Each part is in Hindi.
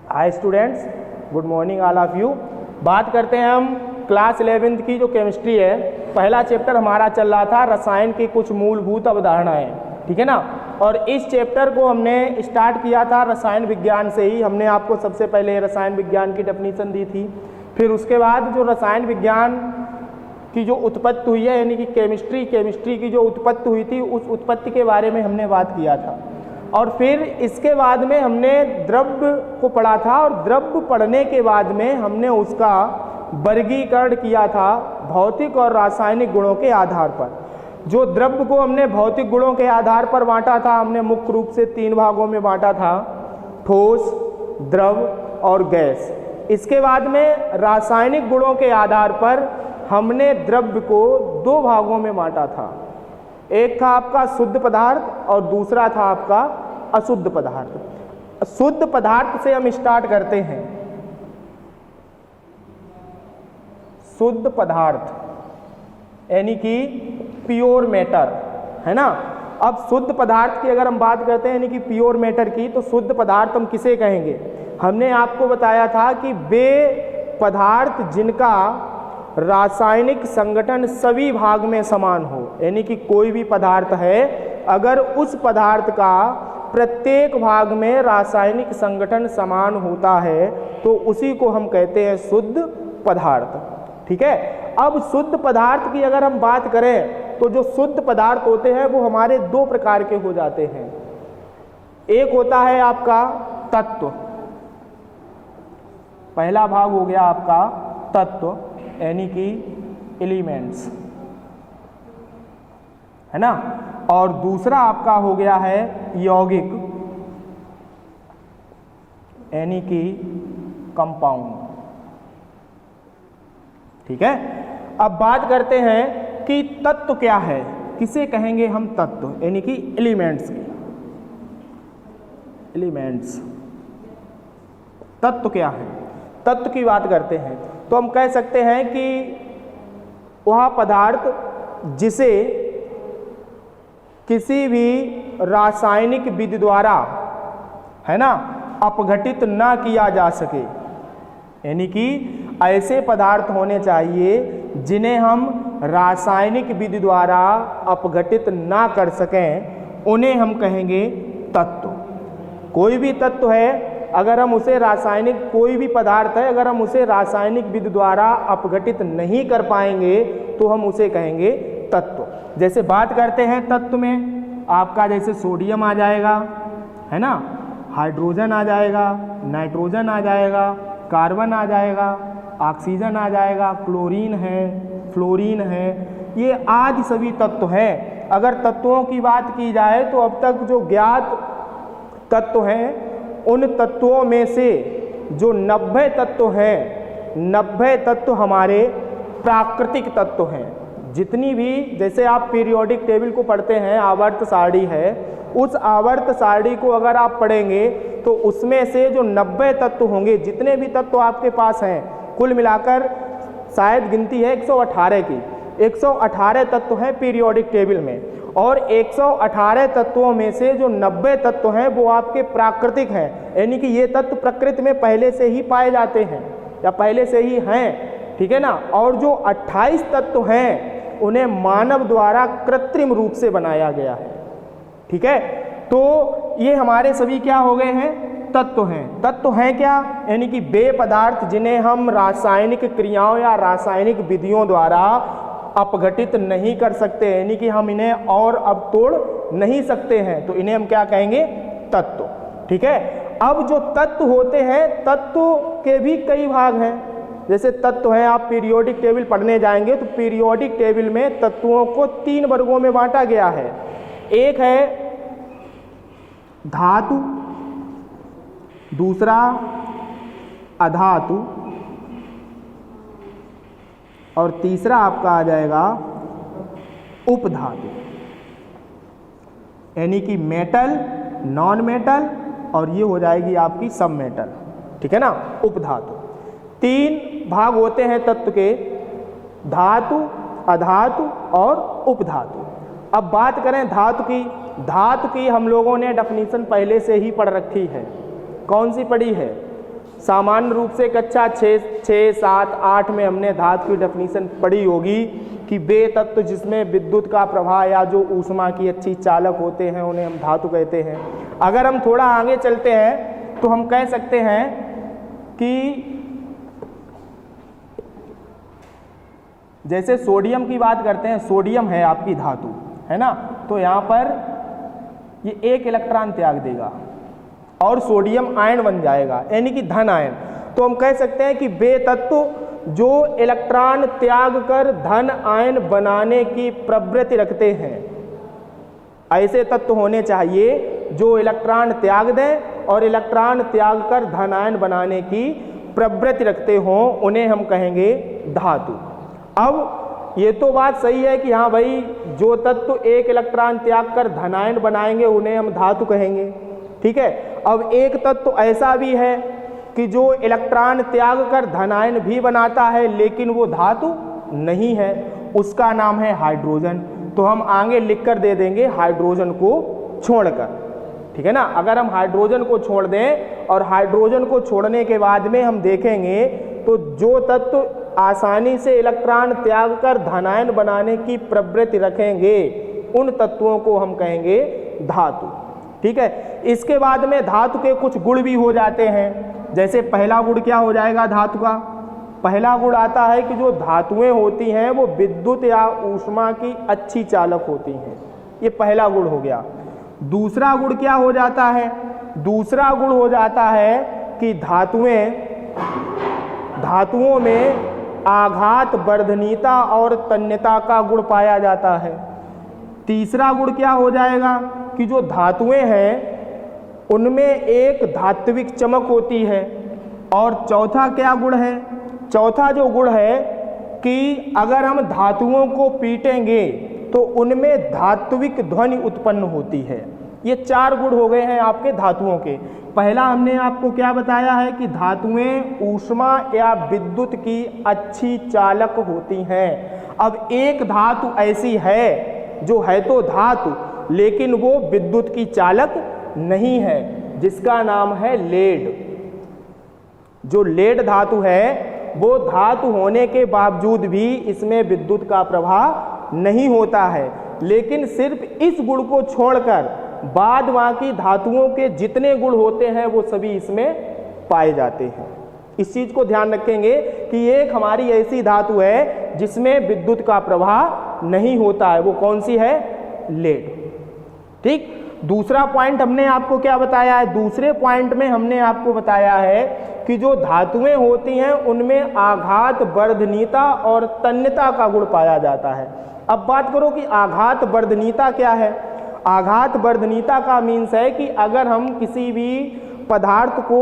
Hi students, good morning all of you. बात करते हैं हम क्लास 11th की जो केमिस्ट्री है। पहला चैप्टर हमारा चल रहा था रसायन की कुछ मूलभूत अवधारणाएं, ठीक है ना। और इस चैप्टर को हमने स्टार्ट किया था रसायन विज्ञान से ही। हमने आपको सबसे पहले रसायन विज्ञान की डेफिनेशन दी थी, फिर उसके बाद जो रसायन विज्ञान की जो उत्पत्ति हुई है यानी कि केमिस्ट्री की जो उत्पत्ति हुई थी उस उत्पत्ति के बारे में हमने बात किया था। और फिर इसके बाद में हमने द्रव्य को पढ़ा था और द्रव्य पढ़ने के बाद में हमने उसका वर्गीकरण किया था भौतिक और रासायनिक गुणों के आधार पर। जो द्रव्य को हमने भौतिक गुणों के आधार पर बांटा था, हमने मुख्य रूप से 3 भागों में बांटा था, ठोस, द्रव और गैस। इसके बाद में रासायनिक गुणों के आधार पर हमने द्रव्य को 2 भागों में बांटा था। एक था आपका शुद्ध पदार्थ और दूसरा था आपका अशुद्ध पदार्थ। शुद्ध पदार्थ से हम स्टार्ट करते हैं। शुद्ध पदार्थ यानी कि प्योर मैटर, है ना। अब शुद्ध पदार्थ की अगर हम बात करते हैं यानी कि प्योर मैटर की, तो शुद्ध पदार्थ हम किसे कहेंगे? हमने आपको बताया था कि वे पदार्थ जिनका रासायनिक संगठन सभी भाग में समान हो, यानी कि कोई भी पदार्थ है अगर उस पदार्थ का प्रत्येक भाग में रासायनिक संगठन समान होता है तो उसी को हम कहते हैं शुद्ध पदार्थ, ठीक है। अब शुद्ध पदार्थ की अगर हम बात करें तो जो शुद्ध पदार्थ होते हैं वो हमारे 2 प्रकार के हो जाते हैं। एक होता है आपका तत्व, पहला भाग हो गया आपका तत्व यानी कि एलिमेंट्स, है ना। और दूसरा आपका हो गया है यौगिक यानी कि कंपाउंड, ठीक है। अब बात करते हैं कि तत्व क्या है, किसे कहेंगे हम तत्व, यानी कि एलिमेंट्स की। एलिमेंट्स तत्व क्या है? तत्व की बात करते हैं तो हम कह सकते हैं कि वह पदार्थ जिसे किसी भी रासायनिक विधि द्वारा, है ना, अपघटित ना किया जा सके, यानी कि ऐसे पदार्थ होने चाहिए जिन्हें हम रासायनिक विधि द्वारा अपघटित ना कर सकें, उन्हें हम कहेंगे तत्व। कोई भी तत्व है अगर हम उसे रासायनिक, कोई भी पदार्थ है अगर हम उसे रासायनिक विधि द्वारा अपघटित नहीं कर पाएंगे तो हम उसे कहेंगे तत्व। जैसे बात करते हैं तत्व में आपका जैसे सोडियम आ जाएगा, है ना, हाइड्रोजन आ जाएगा, नाइट्रोजन आ जाएगा, कार्बन आ जाएगा, ऑक्सीजन आ जाएगा, क्लोरीन है, फ्लोरीन है, ये आदि सभी तत्व हैं। अगर तत्वों की बात की जाए तो अब तक जो ज्ञात तत्व हैं उन तत्वों में से जो 90 तत्व हैं, 90 तत्व हमारे प्राकृतिक तत्व हैं। जितनी भी, जैसे आप पीरियोडिक टेबल को पढ़ते हैं, आवर्त सारणी है, उस आवर्त सारणी को अगर आप पढ़ेंगे तो उसमें से जो 90 तत्व होंगे, जितने भी तत्व आपके पास हैं, कुल मिलाकर शायद गिनती है 118 की, 118 तत्व हैं पीरियोडिक टेबल में। और 118 तत्वों में से जो 90 तत्व हैं वो आपके प्राकृतिक हैं, यानी कि ये तत्व प्रकृति में पहले से ही पाए जाते हैं या पहले से ही हैं, ठीक है ना। और जो 28 तत्व हैं उन्हें मानव द्वारा कृत्रिम रूप से बनाया गया है, ठीक है। तो ये हमारे सभी क्या हो गए हैं? तत्व हैं। तत्व हैं क्या? यानी कि वे पदार्थ जिन्हें हम रासायनिक क्रियाओं या रासायनिक विधियों द्वारा अपघटित नहीं कर सकते, यानी कि हम इन्हें और अब तोड़ नहीं सकते हैं, तो इन्हें हम क्या कहेंगे? तत्व, ठीक है। अब जो तत्व होते हैं, तत्व के भी कई भाग हैं। जैसे तत्व हैं, आप पीरियोडिक टेबल पढ़ने जाएंगे तो पीरियोडिक टेबल में तत्वों को 3 वर्गों में बांटा गया है। एक है धातु, दूसरा अधातु और तीसरा आपका आ जाएगा उपधातु, यानी कि मेटल, नॉन मेटल और ये हो जाएगी आपकी सब मेटल, ठीक है ना, उपधातु। 3 भाग होते हैं तत्व के, धातु, अधातु और उपधातु। अब बात करें धातु की, धातु की हम लोगों ने डेफिनेशन पहले से ही पढ़ रखी है। कौन सी पढ़ी है? सामान्य रूप से कक्षा 6, 7, 8 में हमने धातु की डेफिनेशन पढ़ी होगी कि वे तत्व जिसमें विद्युत का प्रवाह या जो ऊष्मा की अच्छी चालक होते हैं उन्हें हम धातु कहते हैं। अगर हम थोड़ा आगे चलते हैं तो हम कह सकते हैं कि जैसे सोडियम की बात करते हैं, सोडियम है आपकी धातु, है ना, तो यहाँ पर ये 1 इलेक्ट्रॉन त्याग देगा और सोडियम आयन बन जाएगा, यानी कि धन आयन। तो हम कह सकते हैं कि वे तत्व जो इलेक्ट्रॉन त्याग कर धन आयन बनाने की प्रवृत्ति रखते हैं, ऐसे तत्व होने चाहिए जो इलेक्ट्रॉन त्याग दें और इलेक्ट्रॉन त्याग कर धन आयन बनाने की प्रवृत्ति रखते हों, उन्हें हम कहेंगे धातु। अब ये तो बात सही है कि हाँ भाई, जो तत्व 1 इलेक्ट्रॉन त्याग कर धनायन बनाएंगे उन्हें हम धातु कहेंगे, ठीक है। अब एक तत्व ऐसा भी है कि जो इलेक्ट्रॉन त्याग कर धनायन भी बनाता है लेकिन वो धातु नहीं है, उसका नाम है हाइड्रोजन। तो हम आगे लिख कर दे देंगे हाइड्रोजन को छोड़कर, ठीक है ना। अगर हम हाइड्रोजन को छोड़ दें और हाइड्रोजन को छोड़ने के बाद में हम देखेंगे तो जो तत्व आसानी से इलेक्ट्रॉन त्याग कर धनायन बनाने की प्रवृत्ति रखेंगे उन तत्वों को हम कहेंगे धातु, ठीक है। इसके बाद में धातु के कुछ गुण भी हो जाते हैं। जैसे पहला गुण क्या हो जाएगा धातु का? पहला गुण आता है कि जो धातुएं होती हैं वो विद्युत या ऊष्मा की अच्छी चालक होती हैं, ये पहला गुण हो गया। दूसरा गुण क्या हो जाता है? दूसरा गुण हो जाता है कि धातुओं में आघात वर्धनीयता और तन्यता का गुण पाया जाता है। तीसरा गुण क्या हो जाएगा कि जो धातुएं हैं उनमें एक धात्विक चमक होती है। और चौथा क्या गुण है? चौथा जो गुण है कि अगर हम धातुओं को पीटेंगे तो उनमें धात्विक ध्वनि उत्पन्न होती है। ये 4 गुण हो गए हैं आपके धातुओं के। पहला हमने आपको क्या बताया है कि धातुएं ऊष्मा या विद्युत की अच्छी चालक होती हैं। अब एक धातु ऐसी है जो है तो धातु लेकिन वो विद्युत की चालक नहीं है, जिसका नाम है लेड। जो लेड धातु है वो धातु होने के बावजूद भी इसमें विद्युत का प्रवाह नहीं होता है, लेकिन सिर्फ इस गुण को छोड़कर बाद बाकी धातुओं के जितने गुण होते हैं वो सभी इसमें पाए जाते हैं। इस चीज को ध्यान रखेंगे कि एक हमारी ऐसी धातु है जिसमें विद्युत का प्रवाह नहीं होता है, वो कौन सी है? लेड, ठीक। दूसरा पॉइंट हमने आपको क्या बताया है? दूसरे पॉइंट में हमने आपको बताया है कि जो धातुएं होती हैं उनमें आघात वर्धनीयता और तन्यता का गुण पाया जाता है। अब बात करो कि आघात वर्धनीयता क्या है? आघात वर्धनीयता का मीन्स है कि अगर हम किसी भी पदार्थ को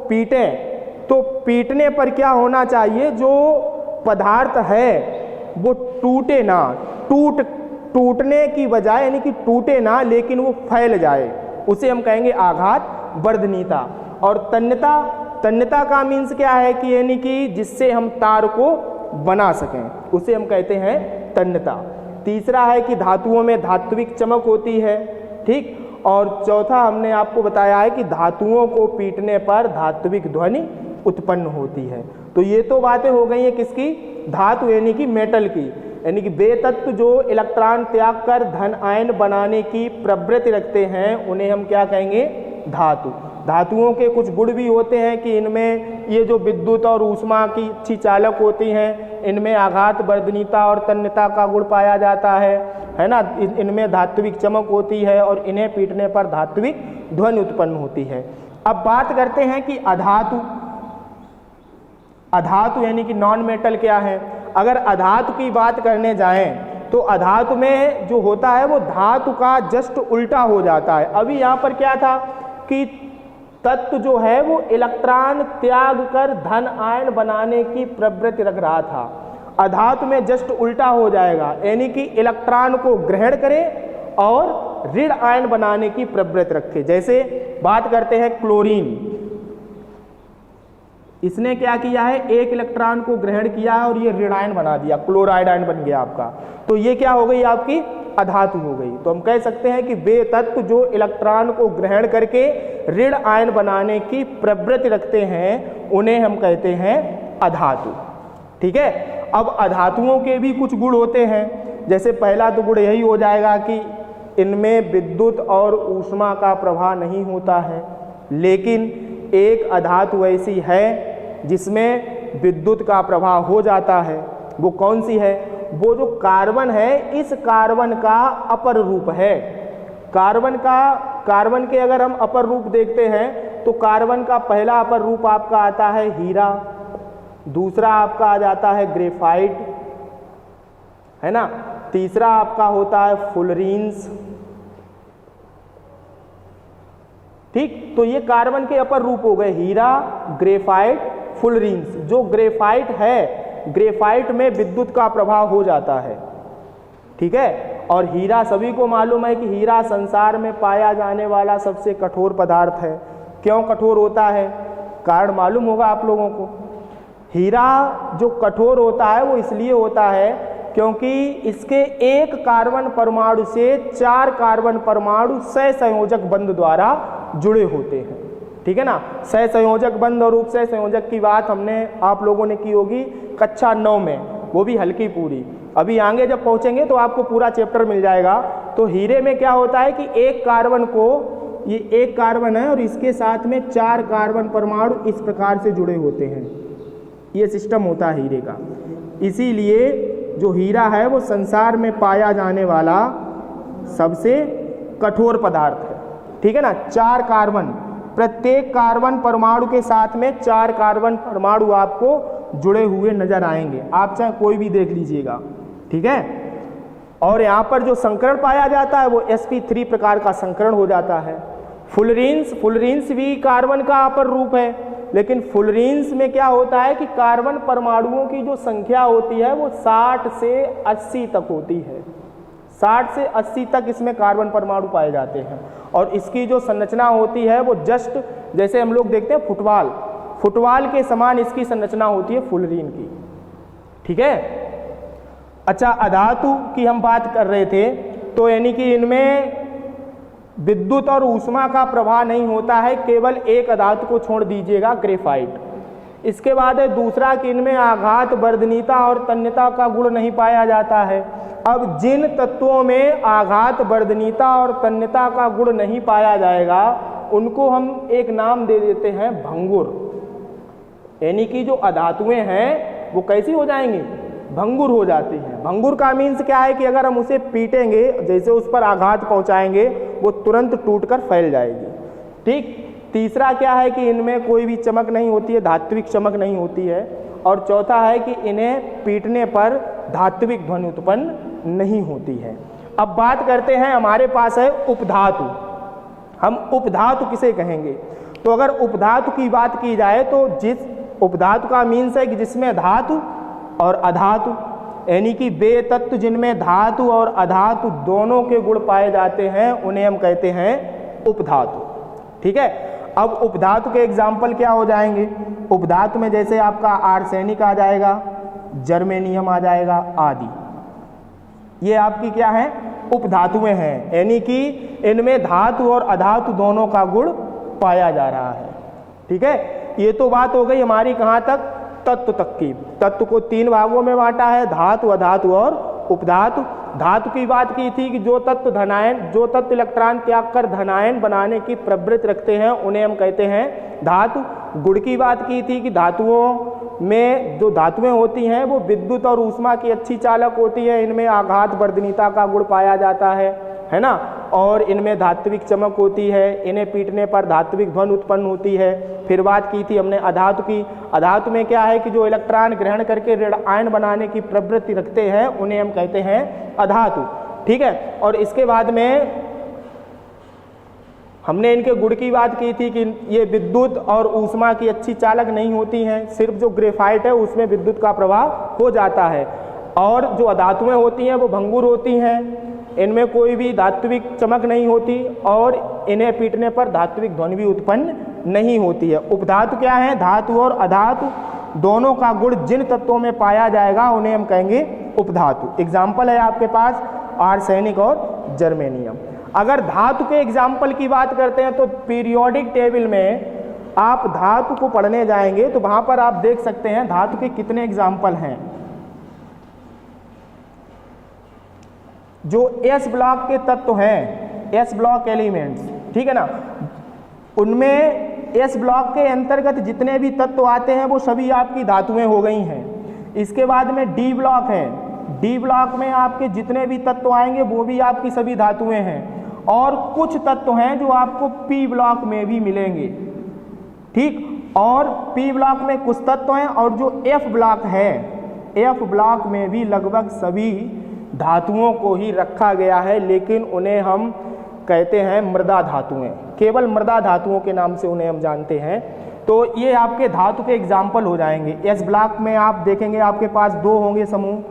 पीटें तो पीटने पर क्या होना चाहिए? जो पदार्थ है वो टूटे ना, टूटने की बजाय यानी कि टूटे ना लेकिन वो फैल जाए, उसे हम कहेंगे आघात वर्धनीयता। और तन्यता का मीन्स क्या है कि यानी कि जिससे हम तार को बना सकें, उसे हम कहते हैं तन्यता। तीसरा है कि धातुओं में धात्विक चमक होती है, ठीक। और चौथा हमने आपको बताया है कि धातुओं को पीटने पर धात्विक ध्वनि उत्पन्न होती है। तो ये तो बातें हो गई हैं किसकी? धातु यानी कि मेटल की, यानी कि वे तत्व जो इलेक्ट्रॉन त्याग कर धन आयन बनाने की प्रवृत्ति रखते हैं उन्हें हम क्या कहेंगे? धातु। धातुओं के कुछ गुण भी होते हैं कि इनमें ये जो विद्युत और ऊष्मा की अच्छी चालक होती हैं, इनमें आघात वर्धनीयता और तन्यता का गुण पाया जाता है ना। इनमें धात्विक चमक होती है और इन्हें पीटने पर धात्विक ध्वनि उत्पन्न होती है। अब बात करते हैं कि अधातु। अधातु यानी कि नॉन मेटल क्या है? अगर अधातु की बात करने जाएं तो अधातु में जो होता है वो धातु का जस्ट उल्टा हो जाता है। अभी यहाँ पर क्या था कि तत्व जो है वो इलेक्ट्रॉन त्याग कर धन आयन बनाने की प्रवृत्ति रख रहा था। अधातु में जस्ट उल्टा हो जाएगा, यानी कि इलेक्ट्रॉन को ग्रहण करे और ऋण आयन बनाने की प्रवृत्ति रखे। जैसे बात करते हैं क्लोरीन, इसने क्या किया है? एक इलेक्ट्रॉन को ग्रहण किया है और ये ऋण आयन बना दिया, क्लोराइड आयन बन गया आपका। तो ये क्या हो गई? आपकी अधातु हो गई। तो हम कह सकते हैं कि वे तत्व जो इलेक्ट्रॉन को ग्रहण करके ऋण आयन बनाने की प्रवृत्ति रखते हैं उन्हें हम कहते हैं अधातु। ठीक है। अब अधातुओं के भी कुछ गुण होते हैं। जैसे पहला तो गुण यही हो जाएगा कि इनमें विद्युत और ऊष्मा का प्रवाह नहीं होता है, लेकिन एक अधातु ऐसी है जिसमें विद्युत का प्रवाह हो जाता है। वो कौन सी है? वो जो कार्बन है, इस कार्बन का अपर रूप है। कार्बन के अगर हम अपर रूप देखते हैं तो कार्बन का पहला अपर रूप आपका आता है हीरा, दूसरा आपका आ जाता है ग्रेफाइट, है ना, तीसरा आपका होता है फुलरीन्स। ठीक, तो ये कार्बन के अपर रूप हो गए, हीरा, ग्रेफाइट, फुलरीन्स। जो ग्रेफाइट है, ग्रेफाइट में विद्युत का प्रभाव हो जाता है। ठीक है। और हीरा, सभी को मालूम है कि हीरा संसार में पाया जाने वाला सबसे कठोर पदार्थ है। क्यों कठोर होता है? कारण मालूम होगा आप लोगों को। हीरा जो कठोर होता है वो इसलिए होता है क्योंकि इसके एक कार्बन परमाणु से 4 कार्बन परमाणु सहसंयोजक बंध द्वारा जुड़े होते हैं। ठीक है ना। सहसंयोजक बंध और उपसह संयोजक की बात हमने आप लोगों ने की होगी कक्षा 9 में, वो भी हल्की पूरी। अभी आगे जब पहुंचेंगे तो आपको पूरा चैप्टर मिल जाएगा। तो हीरे में क्या होता है कि एक कार्बन को, ये एक कार्बन है और इसके साथ में 4 कार्बन परमाणु इस प्रकार से जुड़े होते हैं। ये सिस्टम होता है हीरे का। इसीलिए जो हीरा है वो संसार में पाया जाने वाला सबसे कठोर पदार्थ है। ठीक है ना। 4 कार्बन, प्रत्येक कार्बन परमाणु के साथ में 4 कार्बन परमाणु आपको जुड़े हुए नजर आएंगे, आप चाहे कोई भी देख लीजिएगा। ठीक है। और यहाँ पर जो संकरण पाया जाता है वो sp3 प्रकार का संकरण हो जाता है। फुलरीन्स भी कार्बन का अपर रूप है, लेकिन फुलरीन्स में क्या होता है कि कार्बन परमाणुओं की जो संख्या होती है वो 60 से 80 तक होती है। 60 से 80 तक इसमें कार्बन परमाणु पाए जाते हैं। और इसकी जो संरचना होती है वो जस्ट जैसे हम लोग देखते हैं फुटबॉल के समान इसकी संरचना होती है फुलरीन की। ठीक है। अच्छा, अधातु की हम बात कर रहे थे, तो यानी कि इनमें विद्युत और ऊष्मा का प्रवाह नहीं होता है, केवल एक अधातु को छोड़ दीजिएगा, ग्रेफाइट। इसके बाद है दूसरा कि इनमें आघात वर्धनीयता और तन्यता का गुण नहीं पाया जाता है। अब जिन तत्वों में आघात वर्धनीयता और तन्यता का गुण नहीं पाया जाएगा उनको हम एक नाम दे देते हैं भंगुर। यानी कि जो अधातुएं हैं वो कैसी हो जाएंगी? भंगुर हो जाती हैं। भंगुर का मीन्स क्या है कि अगर हम उसे पीटेंगे, जैसे उस पर आघात पहुंचाएंगे, वो तुरंत टूटकर फैल जाएगी। ठीक। तीसरा क्या है कि इनमें कोई भी चमक नहीं होती है, धात्विक चमक नहीं होती है। और चौथा है कि इन्हें पीटने पर धात्विक ध्वनि उत्पन्न नहीं होती है। अब बात करते हैं, हमारे पास है उपधातु। हम उपधातु किसे कहेंगे? तो अगर उपधातु की बात की जाए तो जिस उपधातु का मीन्स है कि जिसमें धातु और अधातु, यानी कि वे तत्व जिनमें धातु और अधातु दोनों के गुण पाए जाते हैं उन्हें हम कहते हैं उपधातु। ठीक है। अब उपधातु के एग्जाम्पल क्या हो जाएंगे? उपधातु में जैसे आपका आर्सेनिक आ जाएगा, जर्मेनियम आ जाएगा आदि। ये आपकी क्या है? उपधातुएं हैं, यानी कि इनमें धातु और अधातु दोनों का गुण पाया जा रहा है। ठीक है। ये तो बात हो गई हमारी कहाँ तक? तत्व तक की। तत्व को 3 भागों में बांटा है, धातु, अधातु और उपधातु। धातु की बात की थी कि जो तत्व इलेक्ट्रॉन त्याग कर धनायन बनाने की प्रवृत्ति रखते हैं उन्हें हम कहते हैं धातु। गुण की बात की थी कि धातुओं में जो धातुएं होती हैं वो विद्युत और ऊष्मा की अच्छी चालक होती है, इनमें आघात वर्धनीयता का गुण पाया जाता है ना, और इनमें धात्विक चमक होती है, इन्हें पीटने पर धात्विक ध्वनि उत्पन्न होती है। फिर बात की थी हमने अधातु की। अधातु में क्या है कि जो इलेक्ट्रॉन ग्रहण करके ऋण आयन बनाने की प्रवृत्ति रखते हैं उन्हें हम कहते हैं अधातु। ठीक है। और इसके बाद में हमने इनके गुण की बात की थी कि ये विद्युत और ऊष्मा की अच्छी चालक नहीं होती हैं, सिर्फ जो ग्रेफाइट है उसमें विद्युत का प्रभाव हो जाता है। और जो अधातुएं होती हैं वो भंगुर होती हैं, इनमें कोई भी धात्विक चमक नहीं होती और इन्हें पीटने पर धात्विक ध्वनि भी उत्पन्न नहीं होती है। उपधातु क्या है? धातु और अधातु दोनों का गुण जिन तत्वों में पाया जाएगा उन्हें हम कहेंगे उपधातु। एग्जाम्पल है आपके पास आर्सेनिक और जर्मेनियम। अगर धातु के एग्जाम्पल की बात करते हैं तो पीरियोडिक टेबल में आप धातु को पढ़ने जाएंगे तो वहां पर आप देख सकते हैं धातु के कितने एग्जाम्पल हैं। जो एस ब्लॉक के तत्व हैं, एस ब्लॉक एलिमेंट्स, ठीक है ना, उनमें एस ब्लॉक के अंतर्गत जितने भी तत्व आते हैं वो सभी आपकी धातुएं हो गई हैं। इसके बाद में डी ब्लॉक है, डी ब्लॉक में आपके जितने भी तत्व आएंगे वो भी आपकी सभी धातुएं हैं। और कुछ तत्व हैं जो आपको पी ब्लॉक में भी मिलेंगे, ठीक। और पी ब्लॉक में कुछ तत्व हैं और जो एफ ब्लॉक है, एफ ब्लॉक में भी लगभग सभी धातुओं को ही रखा गया है, लेकिन उन्हें हम कहते हैं मृदा धातुएं, केवल मृदा धातुओं के नाम से उन्हें हम जानते हैं। तो ये आपके धातु के एग्जाम्पल हो जाएंगे। एस ब्लॉक में आप देखेंगे आपके पास 2 होंगे समूह,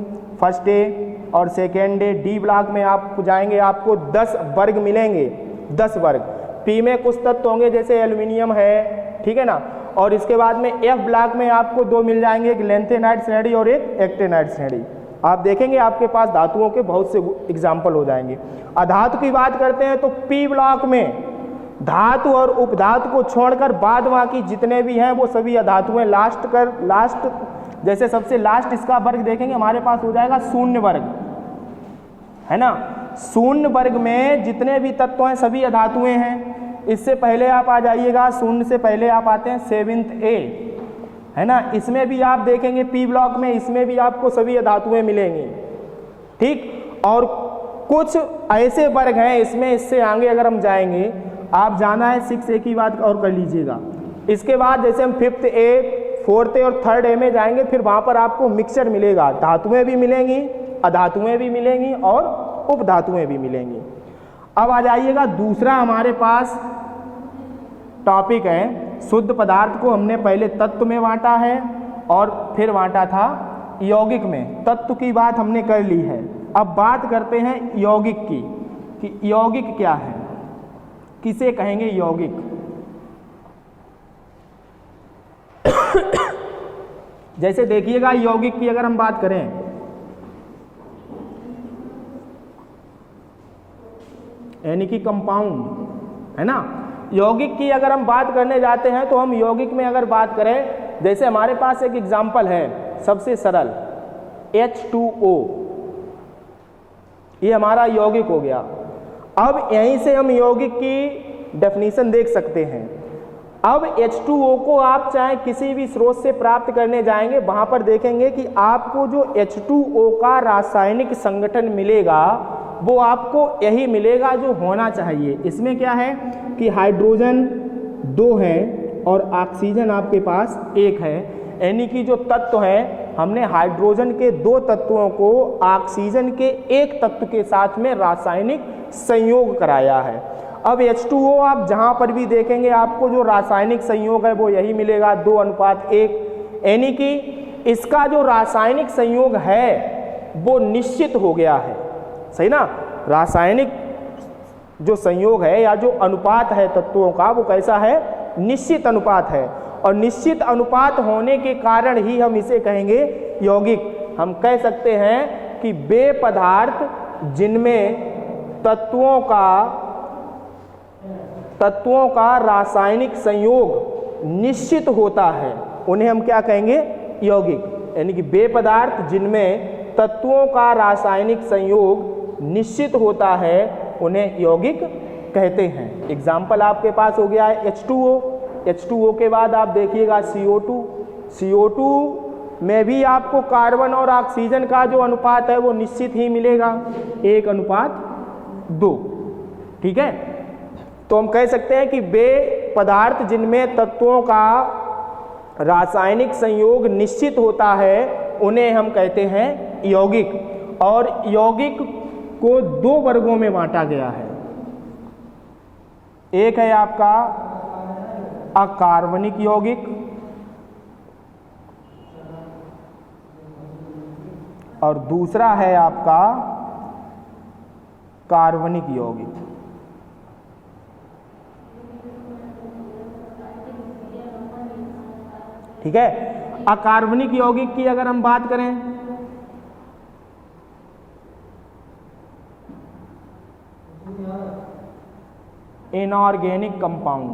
फर्स्ट ए और सेकेंड ए। डी ब्लॉक में आप जाएंगे आपको 10 वर्ग मिलेंगे, 10 वर्ग। पी में कुछ तत्व होंगे जैसे एल्यूमिनियम है, ठीक है ना। और इसके बाद में एफ ब्लॉक में आपको 2 मिल जाएंगे, एक लेंथेनाइड श्रेणी और एक एक्टेनाइड श्रेणी। आप देखेंगे आपके पास धातुओं के बहुत से एग्जाम्पल हो जाएंगे। अधातु की बात करते हैं तो पी ब्लॉक में धातु और उपधातु को छोड़कर बाद बाकी जितने भी हैं वो सभी अधातुएं। लास्ट जैसे सबसे लास्ट इसका वर्ग देखेंगे हमारे पास हो जाएगा शून्य वर्ग, है ना। शून्य वर्ग में जितने भी तत्व हैं सभी अधातुएं हैं। इससे पहले आप आ जाइएगा, शून्य से पहले आप आते हैं 7th ए, है ना। इसमें भी आप देखेंगे पी ब्लॉक में, इसमें भी आपको सभी धातुएं मिलेंगी, ठीक। और कुछ ऐसे वर्ग हैं इसमें, इससे आगे अगर हम जाएंगे, आप जाना है 6A की बात और कर लीजिएगा। इसके बाद जैसे हम 5th ए, 4th ए और 3rd ए में जाएंगे, फिर वहां पर आपको मिक्सचर मिलेगा, धातुएं भी मिलेंगी, अधातुएं भी मिलेंगी और उपधातुएं भी मिलेंगी। अब आ जाइएगा दूसरा हमारे पास टॉपिक है शुद्ध पदार्थ को हमने पहले तत्व में बांटा है और फिर बांटा था यौगिक में। तत्व की बात हमने कर ली है। अब बात करते हैं यौगिक की कि यौगिक क्या है, किसे कहेंगे यौगिक। जैसे देखिएगा यौगिक की अगर हम बात करें, यानी कि कंपाउंड, है ना। यौगिक की अगर हम बात करने जाते हैं तो हम यौगिक में अगर बात करें, जैसे हमारे पास एक एग्जाम्पल है सबसे सरल H2O, ये हमारा यौगिक हो गया। अब यहीं से हम यौगिक की डेफिनेशन देख सकते हैं। अब H2O को आप चाहे किसी भी स्रोत से प्राप्त करने जाएंगे, वहां पर देखेंगे कि आपको जो H2O का रासायनिक संगठन मिलेगा वो आपको यही मिलेगा जो होना चाहिए। इसमें क्या है कि हाइड्रोजन 2 है और ऑक्सीजन आपके पास 1 है, यानी कि जो तत्व है हमने हाइड्रोजन के 2 तत्वों को ऑक्सीजन के 1 तत्व के साथ में रासायनिक संयोग कराया है। अब H2O आप जहां पर भी देखेंगे आपको जो रासायनिक संयोग है वो यही मिलेगा, 2:1, यानी कि इसका जो रासायनिक संयोग है वो निश्चित हो गया है, सही ना। रासायनिक जो संयोग है या जो अनुपात है तत्वों का वो कैसा है, निश्चित अनुपात है। और निश्चित अनुपात होने के कारण ही हम इसे कहेंगे यौगिक। हम कह सकते हैं कि वे पदार्थ जिनमें तत्वों का रासायनिक संयोग निश्चित होता है उन्हें हम क्या कहेंगे, यौगिक। यानी कि वे पदार्थ जिनमें तत्वों का रासायनिक संयोग निश्चित होता है उन्हें यौगिक कहते हैं। एग्जाम्पल आपके पास हो गया है H2O। H2O के बाद आप देखिएगा CO2। CO2 में भी आपको कार्बन और ऑक्सीजन का जो अनुपात है वो निश्चित ही मिलेगा, 1:2, ठीक है। तो हम कह सकते हैं कि वे पदार्थ जिनमें तत्वों का रासायनिक संयोग निश्चित होता है उन्हें हम कहते हैं यौगिक। और यौगिक को 2 वर्गों में बांटा गया है। एक है आपका अकार्बनिक यौगिक और दूसरा है आपका कार्बनिक यौगिक। ठीक है। अकार्बनिक यौगिक की अगर हम बात करें इनऑर्गेनिक कंपाउंड,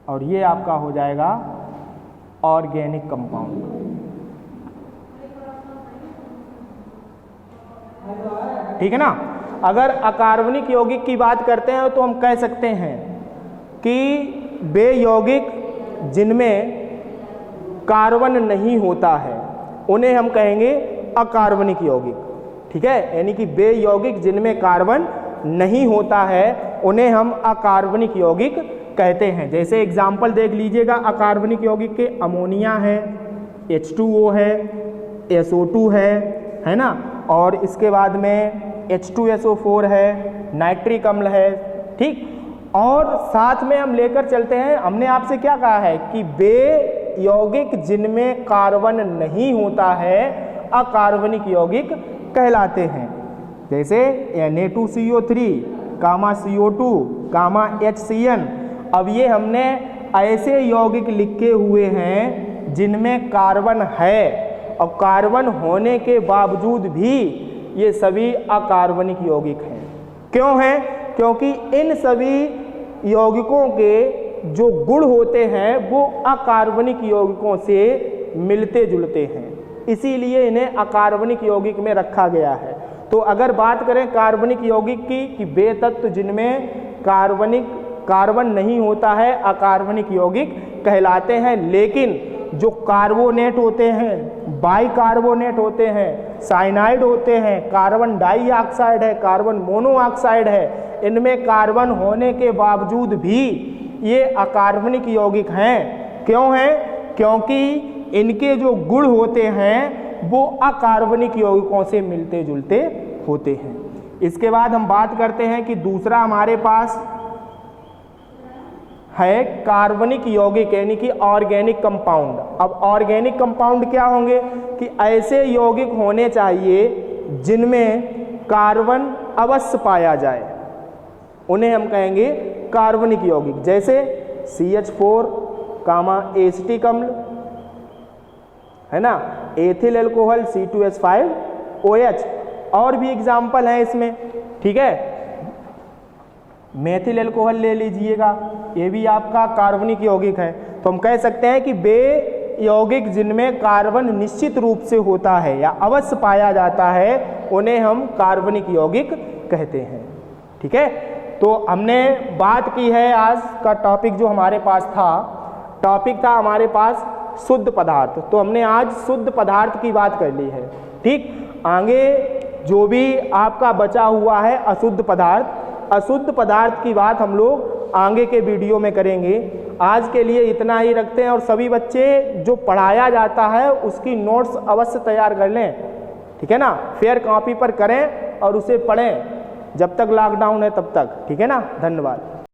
और ये आपका हो जाएगा ऑर्गेनिक कंपाउंड। ठीक है ना। अगर अकार्बनिक यौगिक की बात करते हैं तो हम कह सकते हैं कि वे यौगिक जिनमें कार्बन नहीं होता है उन्हें हम कहेंगे अकार्बनिक यौगिक। ठीक है, यानी कि वे यौगिक जिनमें कार्बन नहीं होता है उन्हें हम अकार्बनिक यौगिक कहते हैं। जैसे एग्जाम्पल देख लीजिएगा अकार्बनिक यौगिक के, अमोनिया है, H2O है, SO2 है ना, और इसके बाद में H2SO4 है, नाइट्रिक अम्ल है। ठीक, और साथ में हम लेकर चलते हैं, हमने आपसे क्या कहा है कि वे यौगिक जिनमें कार्बन नहीं होता है अकार्बनिक यौगिक कहलाते हैं। जैसे Na2CO3, CO2, HCN। अब ये हमने ऐसे यौगिक लिखे हुए हैं जिनमें कार्बन है और कार्बन होने के बावजूद भी ये सभी अकार्बनिक यौगिक हैं। क्यों हैं? क्योंकि इन सभी यौगिकों के जो गुण होते हैं वो अकार्बनिक यौगिकों से मिलते जुलते हैं, इसीलिए इन्हें अकार्बनिक यौगिक में रखा गया है। तो अगर बात करें कार्बनिक यौगिक की कि वे तत्व जिनमें कार्बन नहीं होता है अकार्बनिक यौगिक कहलाते हैं। लेकिन जो कार्बोनेट होते हैं, बाइकार्बोनेट होते हैं, साइनाइड होते हैं, कार्बन डाइऑक्साइड है, कार्बन मोनोऑक्साइड है, इनमें कार्बन होने के बावजूद भी ये अकार्बनिक यौगिक हैं। क्यों हैं? क्योंकि इनके जो गुण होते हैं वो अकार्बनिक यौगिकों से मिलते जुलते होते हैं। इसके बाद हम बात करते हैं कि दूसरा हमारे पास है कार्बनिक यौगिक यानी कि ऑर्गेनिक कंपाउंड। अब ऑर्गेनिक कंपाउंड क्या होंगे कि ऐसे यौगिक होने चाहिए जिनमें कार्बन अवश्य पाया जाए, उन्हें हम कहेंगे कार्बनिक यौगिक। जैसे CH4, एसिटिक अम्ल है ना, एथिल अल्कोहल C2H5OH, और भी एग्जाम्पल हैं इसमें। ठीक है, मेथिल अल्कोहल ले लीजिएगा, ये भी आपका कार्बनिक यौगिक है। तो हम कह सकते हैं कि वे यौगिक जिनमें कार्बन निश्चित रूप से होता है या अवश्य पाया जाता है उन्हें हम कार्बनिक यौगिक कहते हैं। ठीक है, तो हमने बात की है, आज का टॉपिक जो हमारे पास था, टॉपिक था हमारे पास शुद्ध पदार्थ। तो हमने आज शुद्ध पदार्थ की बात कर ली है। ठीक, आगे जो भी आपका बचा हुआ है अशुद्ध पदार्थ की बात हम लोग आगे के वीडियो में करेंगे। आज के लिए इतना ही रखते हैं, और सभी बच्चे जो पढ़ाया जाता है उसकी नोट्स अवश्य तैयार कर लें। ठीक है ना, फेयर कॉपी पर करें और उसे पढ़ें जब तक लॉकडाउन है तब तक। ठीक है ना, धन्यवाद।